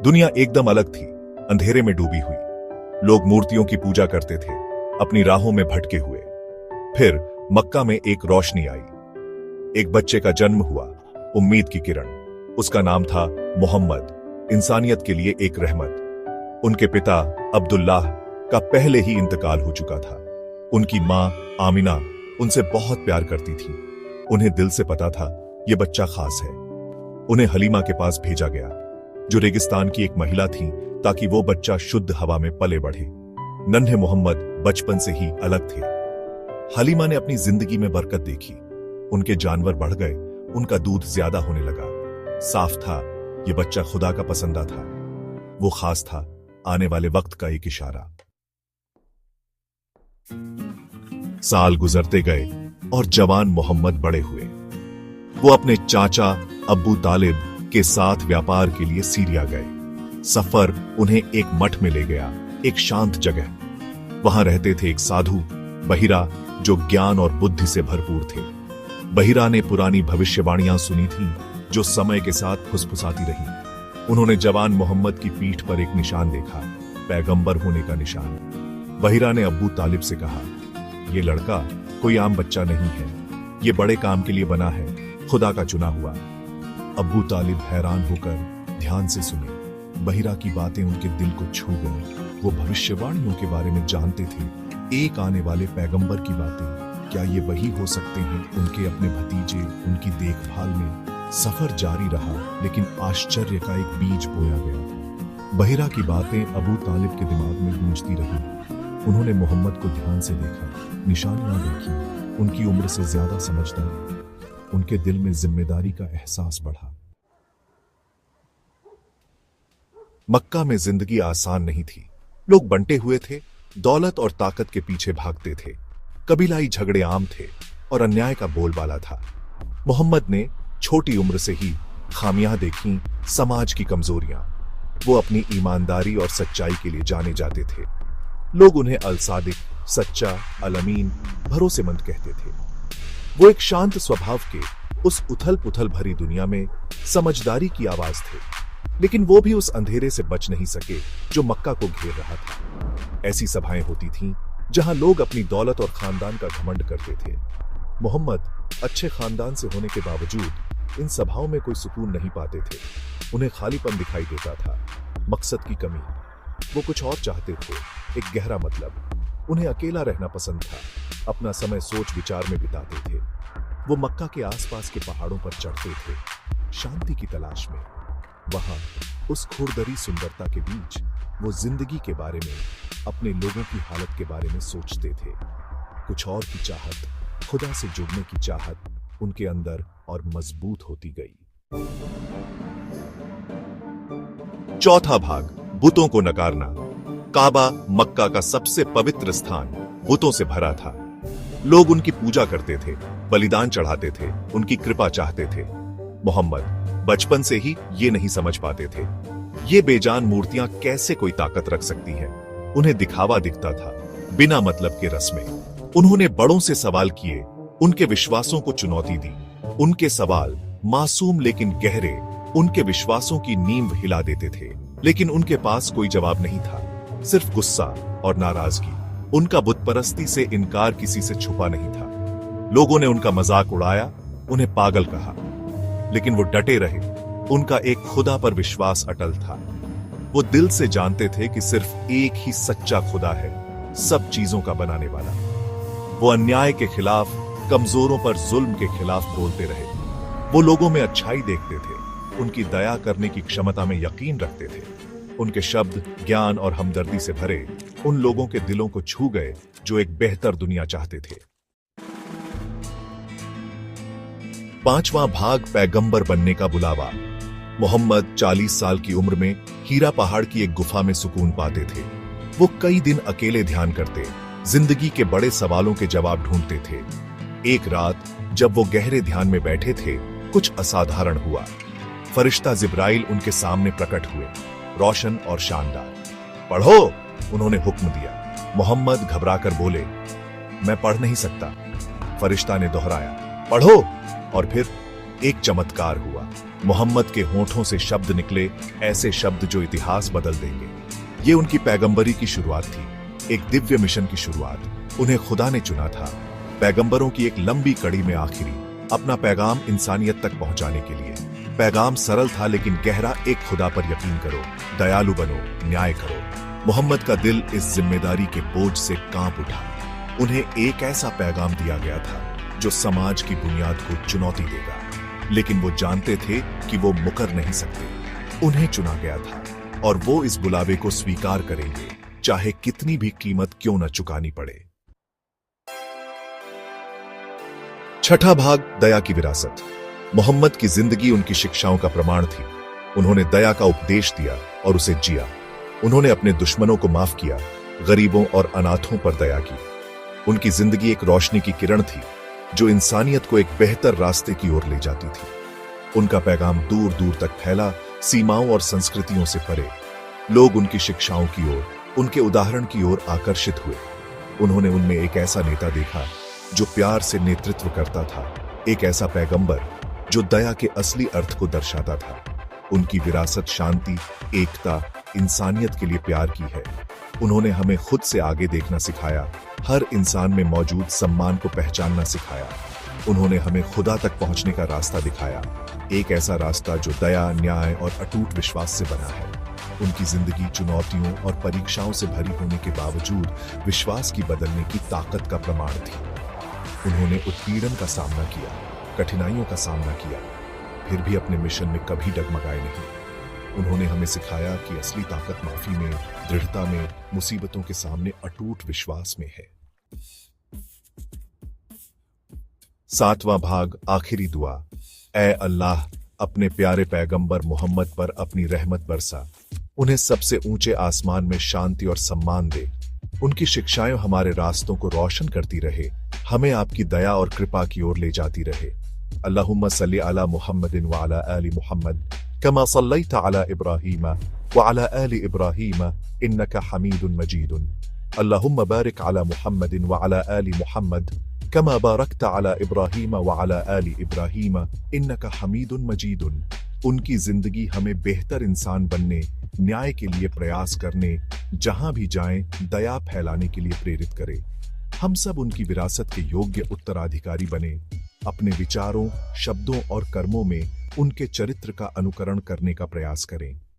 दुनिया एकदम अलग थी, अंधेरे में डूबी हुई। लोग मूर्तियों की पूजा करते थे, अपनी राहों में भटके हुए। फिर मक्का में एक रोशनी आई। एक बच्चे का जन्म हुआ, उम्मीद की किरण। उसका नाम था मोहम्मद, इंसानियत के लिए एक रहमत। उनके पिता अब्दुल्लाह का पहले ही इंतकाल हो चुका था। उनकी मां आमिना उनसे बहुत प्यार करती थी। उन्हें दिल से पता था यह बच्चा खास है। उन्हें हलीमा के पास भेजा गया, जो रेगिस्तान की एक महिला थी, ताकि वो बच्चा शुद्ध हवा में पले बढ़े। नन्हे मोहम्मद बचपन से ही अलग थे। हलीमा ने अपनी जिंदगी में बरकत देखी। उनके जानवर बढ़ गए, उनका दूध ज्यादा होने लगा। साफ था यह बच्चा खुदा का पसंदा था। वो खास था, आने वाले वक्त का एक इशारा। साल गुजरते गए और जवान मोहम्मद बड़े हुए। वो अपने चाचा अब्बू तालिब के साथ व्यापार के लिए सीरिया गए। सफर उन्हें एक मठ में ले गया, एक शांत जगह। वहां रहते थे एक साधु बहिरा, जो ज्ञान और बुद्धि से भरपूर थे। बहिरा ने पुरानी भविष्यवाणियां सुनी थीं, जो समय के साथ फुसफुसाती रही। उन्होंने जवान मोहम्मद की पीठ पर एक निशान देखा, पैगंबर होने का निशान। बहिरा ने अब्बू तालिब से कहा, यह लड़का कोई आम बच्चा नहीं है, यह बड़े काम के लिए बना है, खुदा का चुना हुआ। अब्बू तालिब हैरान होकर ध्यान से सुने। बहिरा की बातें उनके दिल को छू गई। वो भविष्यवाणियों के बारे में जानते थे, एक आने वाले पैगंबर की बातें। क्या ये वही हो सकते हैं? उनके अपने भतीजे, उनकी देखभाल में सफर जारी रहा, लेकिन आश्चर्य का एक बीज बोया गया। बहिरा की बातें अबू तालिब के दिमाग में गूंजती रही। उन्होंने मोहम्मद को ध्यान से देखा, निशानियां देखी। उनकी उम्र से ज्यादा समझदार। उनके दिल में जिम्मेदारी का एहसास बढ़ा। मक्का में जिंदगी आसान नहीं थी। लोग बंटे हुए थे, दौलत और ताकत के पीछे भागते थे। कबीलाई झगड़े आम थे और अन्याय का बोलबाला था। मोहम्मद ने छोटी उम्र से ही खामियां देखी, समाज की कमजोरियां। वो अपनी ईमानदारी और सच्चाई के लिए जाने जाते थे। लोग उन्हें अल सादिक, सच्चा, अल अमीन, भरोसेमंद कहते थे। वो एक शांत स्वभाव के उस उथल पुथल भरी दुनिया में समझदारी की आवाज थे, लेकिन वो भी उस अंधेरे से बच नहीं सके जो मक्का को घेर रहा था। ऐसी सभाएं होती थीं जहां लोग अपनी दौलत और खानदान का घमंड करते थे। मोहम्मद अच्छे खानदान से होने के बावजूद इन सभाओं में कोई सुकून नहीं पाते थे। उन्हें खालीपन दिखाई देता था, मकसद की कमी। वो कुछ और चाहते थे, एक गहरा मतलब। उन्हें अकेला रहना पसंद था, अपना समय सोच विचार में बिताते थे। वो मक्का के आसपास के पहाड़ों पर चढ़ते थे, शांति की तलाश में। वहां उस खुरदरी सुंदरता के बीच वो जिंदगी के बारे में, अपने लोगों की हालत के बारे में सोचते थे। कुछ और की चाहत, खुदा से जुड़ने की चाहत उनके अंदर और मजबूत होती गई। चौथा भाग, बुतों को नकारना। काबा मक्का का सबसे पवित्र स्थान बुतों से भरा था। लोग उनकी पूजा करते थे, बलिदान चढ़ाते थे, उनकी कृपा चाहते थे। मोहम्मद बचपन से ही ये नहीं समझ पाते थे, ये बेजान मूर्तियां कैसे कोई ताकत रख सकती हैं। उन्हें दिखावा दिखता था, बिना मतलब के रस्में। उन्होंने बड़ों से सवाल किए, उनके विश्वासों को चुनौती दी। उनके सवाल मासूम लेकिन गहरे, उनके विश्वासों की नींव हिला देते थे। लेकिन उनके पास कोई जवाब नहीं था, सिर्फ गुस्सा और नाराजगी। उनका बुतपरस्ती से इनकार किसी से छुपा नहीं था। लोगों ने उनका मजाक उड़ाया, उन्हें पागल कहा, लेकिन वो डटे रहे। उनका एक खुदा पर विश्वास अटल था। वो दिल से जानते थे कि सिर्फ एक ही सच्चा खुदा है, सब चीजों का बनाने वाला। वो अन्याय के खिलाफ, कमजोरों पर जुल्म के खिलाफ बोलते रहे। वो लोगों में अच्छाई देखते थे, उनकी दया करने की क्षमता में यकीन रखते थे। उनके शब्द ज्ञान और हमदर्दी से भरे, उन लोगों के दिलों को छू गए जो एक बेहतर दुनिया चाहते थे। पांचवां भाग, पैगंबर बनने का बुलावा। मोहम्मद 40 साल की उम्र में हीरा पहाड़ की एक गुफा में सुकून पाते थे। वो कई दिन अकेले ध्यान करते, जिंदगी के बड़े सवालों के जवाब ढूंढते थे। एक रात जब वो गहरे ध्यान में बैठे थे, कुछ असाधारण हुआ। फरिश्ता जिब्राइल उनके सामने प्रकट हुए, रोशन और शानदार। पढ़ो, उन्होंने हुक्म दिया। मोहम्मद घबराकर बोले, मैं पढ़ नहीं सकता। फरिश्ता ने दोहराया, पढ़ो। और फिर एक चमत्कार हुआ। मोहम्मद के होठों से शब्द निकले, ऐसे शब्द जो इतिहास बदल देंगे। ये उनकी पैगंबरी की शुरुआत थी, एक दिव्य मिशन की शुरुआत। उन्हें खुदा ने चुना था पैगंबरों की एक लंबी कड़ी में आखिरी, अपना पैगाम इंसानियत तक पहुंचाने के लिए। पैगाम सरल था लेकिन गहरा, एक खुदा पर यकीन करो, दयालु बनो, न्याय करो। मोहम्मद का दिल इस जिम्मेदारी के बोझ से कांप उठा। उन्हें एक ऐसा पैगाम दिया गया था जो समाज की बुनियाद को चुनौती देगा, लेकिन वो जानते थे कि वो मुकर नहीं सकते। उन्हें चुना गया था और वो इस बुलावे को स्वीकार करेंगे, चाहे कितनी भी कीमत क्यों न चुकानी पड़े। छठा भाग, दया की विरासत। मोहम्मद की जिंदगी उनकी शिक्षाओं का प्रमाण थी। उन्होंने दया का उपदेश दिया और उसे जिया। उन्होंने अपने दुश्मनों को माफ किया, गरीबों और अनाथों पर दया की। उनकी जिंदगी एक रोशनी की किरण थी जो इंसानियत को एक बेहतर रास्ते की ओर ले जाती थी। उनका पैगाम दूर दूर तक फैला, सीमाओं और संस्कृतियों से परे। लोग उनकी शिक्षाओं की ओर, उनके उदाहरण की ओर आकर्षित हुए। उन्होंने उनमें एक ऐसा नेता देखा जो प्यार से नेतृत्व करता था, एक ऐसा पैगंबर जो दया के असली अर्थ को दर्शाता था। उनकी विरासत शांति, एकता, इंसानियत के लिए प्यार की है। उन्होंने हमें खुद से आगे देखना सिखाया, हर इंसान में मौजूद सम्मान को पहचानना सिखाया। उन्होंने हमें खुदा तक पहुंचने का रास्ता दिखाया, एक ऐसा रास्ता जो दया, न्याय और अटूट विश्वास से बना है। उनकी जिंदगी चुनौतियों और परीक्षाओं से भरी होने के बावजूद विश्वास की बदलने की ताकत का प्रमाण थी। उन्होंने उत्पीड़न का सामना किया, कठिनाइयों का सामना किया, फिर भी अपने मिशन में कभी डगमगाए नहीं। उन्होंने हमें सिखाया कि असली ताकत माफी में, दृढ़ता में, मुसीबतों के सामने अटूट विश्वास में है। सातवां भाग, आखिरी दुआ। ऐ अल्लाह, अपने प्यारे पैगंबर मोहम्मद पर अपनी रहमत बरसा। उन्हें सबसे ऊंचे आसमान में शांति और सम्मान दे। उनकी शिक्षाएं हमारे रास्तों को रोशन करती रहे, हमें आपकी दया और कृपा की ओर ले जाती रहे। अल्लाहुम्मा सल्ली अला मुहम्मदिन व अला आलि मुहम्मद कमा सल्लैता अला इब्राहीम व अला आलि इब्राहीम इन्नका हमीदुन मजीदुन। अल्लाहुम्मा बारिक अला मुहम्मदिन व अला आलि मुहम्मद कमा बारकता अला इब्राहीम व अला आलि इब्राहीम इन्नका हमीदुन मजीदुन। उनकी जिंदगी हमें बेहतर इंसान बनने, न्याय के लिए प्रयास करने, जहां भी जाएं दया फैलाने के लिए प्रेरित करे। हम सब उनकी विरासत के योग्य उत्तराधिकारी बने। अपने विचारों, शब्दों और कर्मों में उनके चरित्र का अनुकरण करने का प्रयास करें।